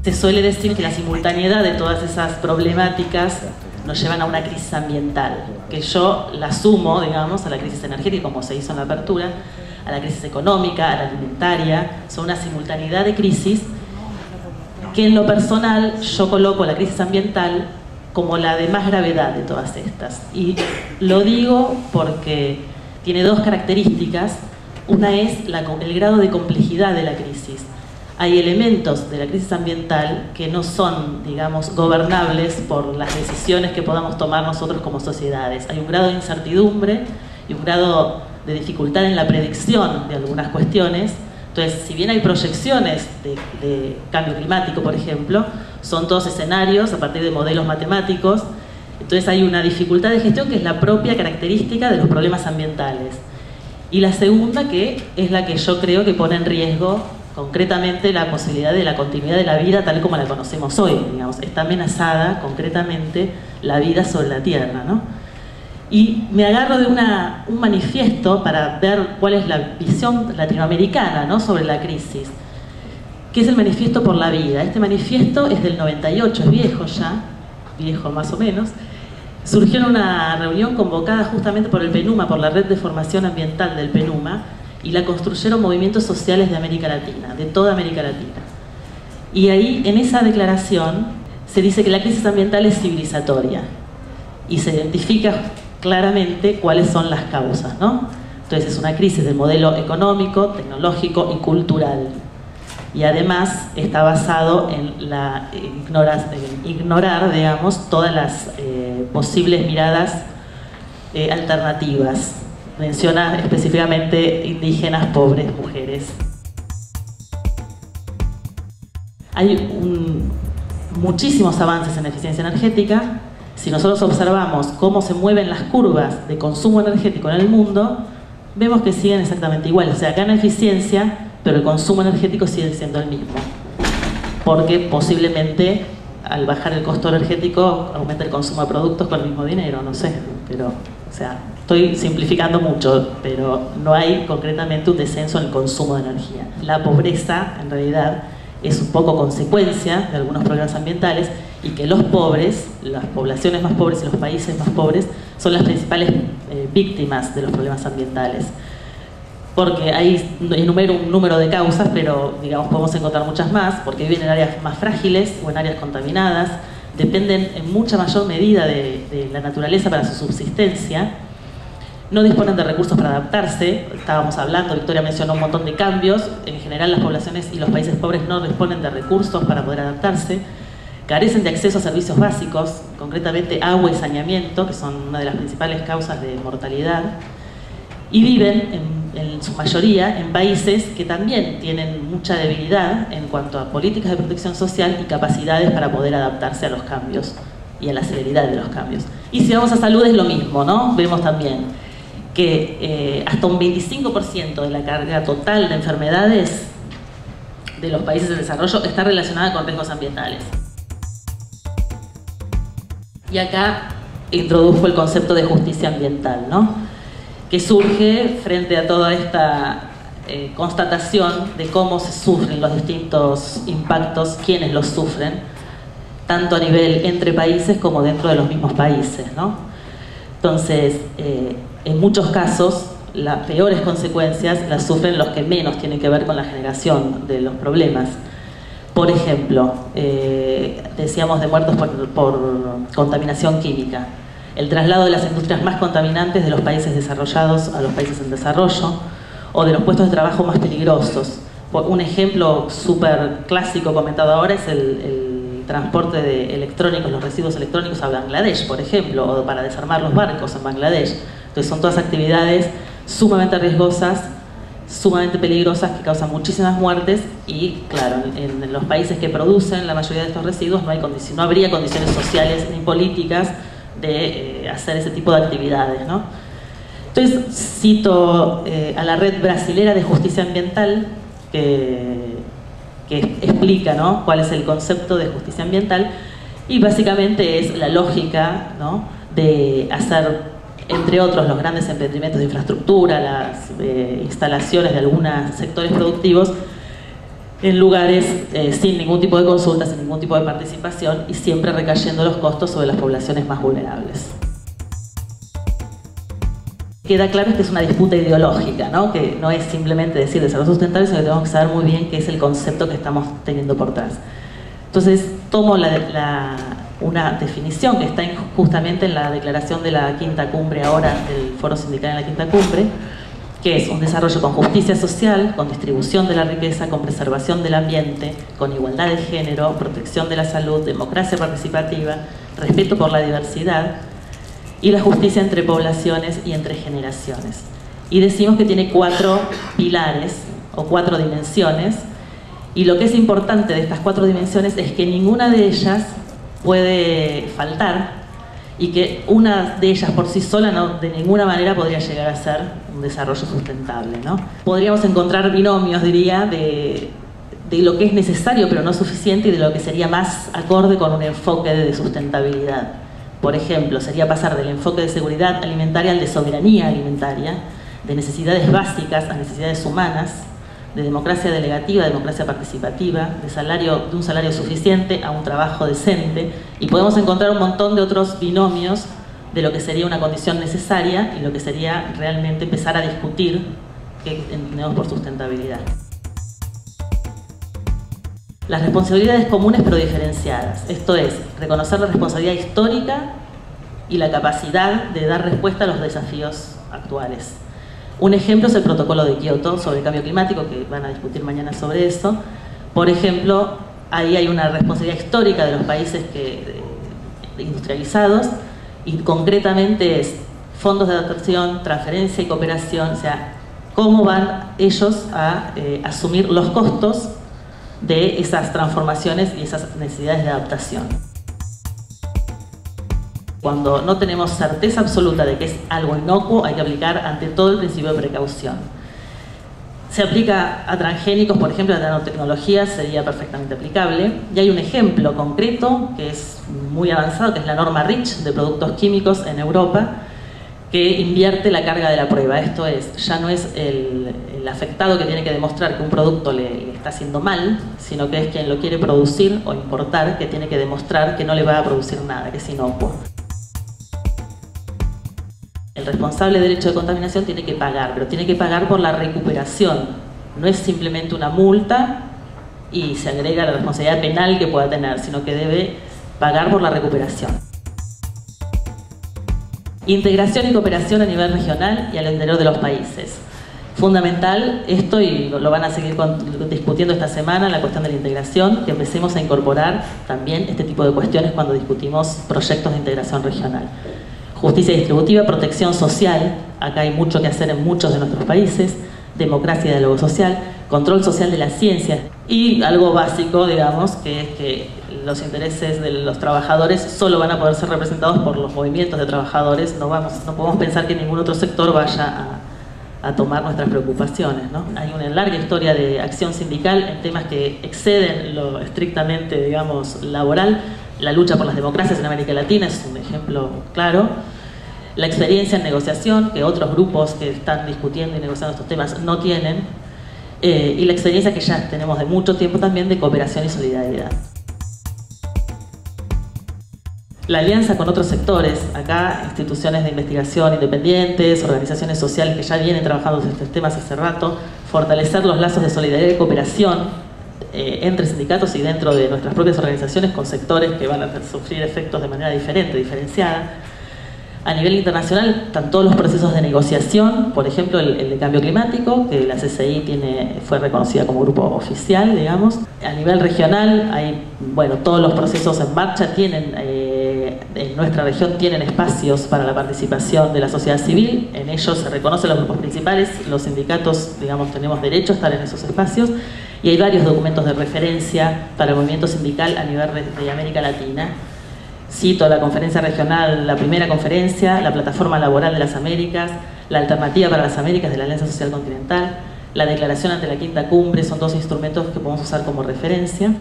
Se suele decir que la simultaneidad de todas esas problemáticas nos llevan a una crisis ambiental, que yo la sumo, digamos, a la crisis energética, como se hizo en la apertura, a la crisis económica, a la alimentaria. Son una simultaneidad de crisis que en lo personal yo coloco la crisis ambiental como la de más gravedad de todas estas. Y lo digo porque tiene dos características. Una es el grado de complejidad de la crisis. Hay elementos de la crisis ambiental que no son, digamos, gobernables por las decisiones que podamos tomar nosotros como sociedades. Hay un grado de incertidumbre y un grado de dificultad en la predicción de algunas cuestiones. Entonces, si bien hay proyecciones de cambio climático, por ejemplo, son todos escenarios a partir de modelos matemáticos. Entonces hay una dificultad de gestión que es la propia característica de los problemas ambientales. Y la segunda, que es la que yo creo que pone en riesgo concretamente la posibilidad de la continuidad de la vida tal como la conocemos hoy, digamos. Está amenazada concretamente la vida sobre la Tierra, ¿no? Y me agarro de un manifiesto para ver cuál es la visión latinoamericana, ¿no?, sobre la crisis, que es el Manifiesto por la Vida. Este manifiesto es del 98, es viejo ya, viejo más o menos. Surgió en una reunión convocada justamente por el PENUMA, por la Red de Formación Ambiental del PENUMA, y la construyeron movimientos sociales de América Latina, de toda América Latina. Y ahí, en esa declaración, se dice que la crisis ambiental es civilizatoria y se identifica claramente cuáles son las causas, ¿no? Entonces es una crisis del modelo económico, tecnológico y cultural. Y además está basado en ignorar, digamos, todas las posibles miradas alternativas. Menciona específicamente indígenas, pobres, mujeres. Hay muchísimos avances en eficiencia energética. Si nosotros observamos cómo se mueven las curvas de consumo energético en el mundo, vemos que siguen exactamente iguales. O sea, gana eficiencia, pero el consumo energético sigue siendo el mismo. Porque posiblemente al bajar el costo energético aumenta el consumo de productos con el mismo dinero, no sé. Pero, o sea, estoy simplificando mucho, pero no hay concretamente un descenso en el consumo de energía. La pobreza, en realidad, es un poco consecuencia de algunos problemas ambientales, y que los pobres, las poblaciones más pobres y los países más pobres son las principales víctimas de los problemas ambientales. Porque ahí enumero un número de causas, pero digamos podemos encontrar muchas más, porque viven en áreas más frágiles o en áreas contaminadas, dependen en mucha mayor medida de la naturaleza para su subsistencia, no disponen de recursos para adaptarse. Estábamos hablando, Victoria mencionó un montón de cambios. En general las poblaciones y los países pobres no disponen de recursos para poder adaptarse, carecen de acceso a servicios básicos, concretamente agua y saneamiento, que son una de las principales causas de mortalidad, y viven en su mayoría en países que también tienen mucha debilidad en cuanto a políticas de protección social y capacidades para poder adaptarse a los cambios y a la celeridad de los cambios. Y si vamos a salud es lo mismo, ¿no? Vemos también que hasta un 25% de la carga total de enfermedades de los países en desarrollo está relacionada con riesgos ambientales. Y acá introduzco el concepto de justicia ambiental, ¿no?, que surge frente a toda esta constatación de cómo se sufren los distintos impactos, quiénes los sufren, tanto a nivel entre países como dentro de los mismos países, ¿no? Entonces, en muchos casos, las peores consecuencias las sufren los que menos tienen que ver con la generación de los problemas. Por ejemplo, decíamos de muertos por contaminación química. El traslado de las industrias más contaminantes de los países desarrollados a los países en desarrollo, o de los puestos de trabajo más peligrosos. Un ejemplo súper clásico comentado ahora es el transporte de electrónicos, los residuos electrónicos a Bangladesh, por ejemplo, o para desarmar los barcos en Bangladesh. Entonces son todas actividades sumamente riesgosas, sumamente peligrosas, que causan muchísimas muertes, y claro, en los países que producen la mayoría de estos residuos no habría condiciones sociales ni políticas de hacer ese tipo de actividades, ¿no? Entonces cito a la Red Brasilera de Justicia Ambiental, que explica, ¿no?, cuál es el concepto de justicia ambiental, y básicamente es la lógica, ¿no?, de hacer, entre otros, los grandes emprendimientos de infraestructura, las instalaciones de algunos sectores productivos, en lugares sin ningún tipo de consulta, sin ningún tipo de participación y siempre recayendo los costos sobre las poblaciones más vulnerables. Queda claro que es una disputa ideológica, ¿no? Que no es simplemente decir desarrollo sustentable, sino que tenemos que saber muy bien qué es el concepto que estamos teniendo por detrás. Entonces tomo una definición que está justamente en la declaración de la quinta cumbre ahora, del Foro Sindical en la quinta cumbre, que es un desarrollo con justicia social, con distribución de la riqueza, con preservación del ambiente, con igualdad de género, protección de la salud, democracia participativa, respeto por la diversidad y la justicia entre poblaciones y entre generaciones. Y decimos que tiene 4 pilares o 4 dimensiones, y lo que es importante de estas 4 dimensiones es que ninguna de ellas puede faltar y que una de ellas por sí sola de ninguna manera podría llegar a ser un desarrollo sustentable, ¿no? Podríamos encontrar binomios, diría, de lo que es necesario pero no suficiente y de lo que sería más acorde con un enfoque de sustentabilidad. Por ejemplo, sería pasar del enfoque de seguridad alimentaria al de soberanía alimentaria, de necesidades básicas a necesidades humanas, de democracia delegativa a democracia participativa, de un salario suficiente a un trabajo decente, y podemos encontrar un montón de otros binomios de lo que sería una condición necesaria y lo que sería realmente empezar a discutir qué entendemos por sustentabilidad. Las responsabilidades comunes pero diferenciadas, esto es, reconocer la responsabilidad histórica y la capacidad de dar respuesta a los desafíos actuales. Un ejemplo es el protocolo de Kioto sobre el cambio climático, que van a discutir mañana sobre eso. Por ejemplo, ahí hay una responsabilidad histórica de los países industrializados, y concretamente es fondos de adaptación, transferencia y cooperación, o sea, cómo van ellos a asumir los costos de esas transformaciones y esas necesidades de adaptación. Cuando no tenemos certeza absoluta de que es algo inocuo, hay que aplicar ante todo el principio de precaución. Se aplica a transgénicos, por ejemplo, a nanotecnologías sería perfectamente aplicable. Y hay un ejemplo concreto que es muy avanzado, que es la norma REACH de productos químicos en Europa, que invierte la carga de la prueba. Esto es, ya no es el afectado que tiene que demostrar que un producto le está haciendo mal, sino que es quien lo quiere producir o importar que tiene que demostrar que no le va a producir nada, que es inocuo. El responsable de derecho de contaminación tiene que pagar, pero tiene que pagar por la recuperación. No es simplemente una multa y se agrega la responsabilidad penal que pueda tener, sino que debe pagar por la recuperación. Integración y cooperación a nivel regional y al interior de los países. Fundamental esto, y lo van a seguir discutiendo esta semana, la cuestión de la integración, que empecemos a incorporar también este tipo de cuestiones cuando discutimos proyectos de integración regional. Justicia distributiva, protección social, acá hay mucho que hacer en muchos de nuestros países, democracia y diálogo social, control social de la ciencia y algo básico, digamos, que es que los intereses de los trabajadores solo van a poder ser representados por los movimientos de trabajadores, no podemos pensar que ningún otro sector vaya a tomar nuestras preocupaciones, ¿no? Hay una larga historia de acción sindical en temas que exceden lo estrictamente, digamos, laboral. La lucha por las democracias en América Latina es un ejemplo claro. La experiencia en negociación, que otros grupos que están discutiendo y negociando estos temas no tienen. Y la experiencia que ya tenemos de mucho tiempo también de cooperación y solidaridad. La alianza con otros sectores, acá instituciones de investigación independientes, organizaciones sociales que ya vienen trabajando en estos temas hace rato, fortalecer los lazos de solidaridad y cooperación entre sindicatos y dentro de nuestras propias organizaciones con sectores que van a sufrir efectos de manera diferente, diferenciada. A nivel internacional están todos los procesos de negociación, por ejemplo el de cambio climático, que la CCI fue reconocida como grupo oficial, digamos. A nivel regional hay, bueno, todos los procesos en marcha en nuestra región tienen espacios para la participación de la sociedad civil, en ellos se reconocen los grupos principales, los sindicatos, digamos, tenemos derecho a estar en esos espacios, y hay varios documentos de referencia para el movimiento sindical a nivel de América Latina. Cito la conferencia regional, la primera conferencia, la plataforma laboral de las Américas, la alternativa para las Américas de la Alianza Social Continental, la declaración ante la quinta cumbre, son dos instrumentos que podemos usar como referencia.